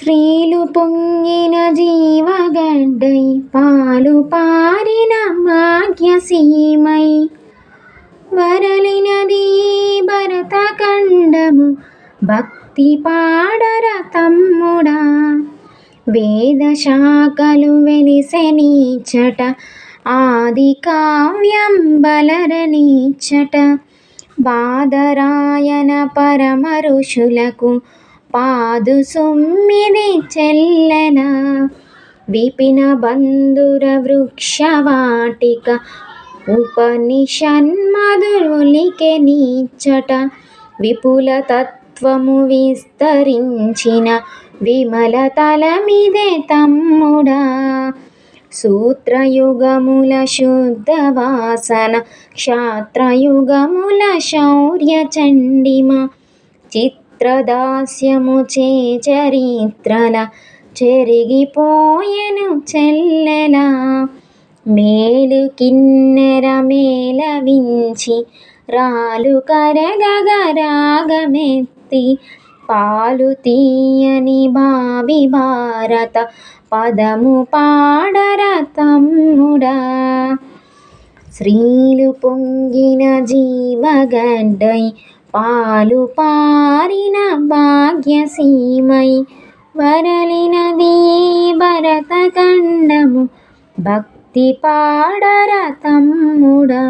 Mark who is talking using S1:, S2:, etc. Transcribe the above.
S1: శ్రీలు పొంగిన జీవగడ్డై పాలు పారిన భాగ్యసీమై వరలినది భరతఖండము భక్తి పాడర తమ్ముడా. వేద శాఖలు వెలిసెనీచట ఆది కావ్యం బలరనీచట బాదరాయన పరమ ఋషులకు పాదు సొమ్మిది చెల్లెల విపిన బంధుర వృక్షవాటిక ఉపనిషన్మధురులికె నీచట విపుల తత్వము విస్తరించిన విమల తలమిదే తమ్ముడా. సూత్రయుగముల శుద్ధ వాసన క్షాత్రయుగముల శౌర్య చండిమ చిత్రదాస్యము చే చరిత్రల చెరిగిపోయెను చెల్లెల మేలు కిన్నెర మేళవించి రాలు కరగగ రాగమెత్తి పాలు తీయని భావి భారత పదము పాడర తమ్ముడా. శ్రీలు పొంగిన జీవగడ్డై పాలు పారిన భాగ్యసీమై వరలినది భరతఖండము భక్తి పాడర తమ్ముడా.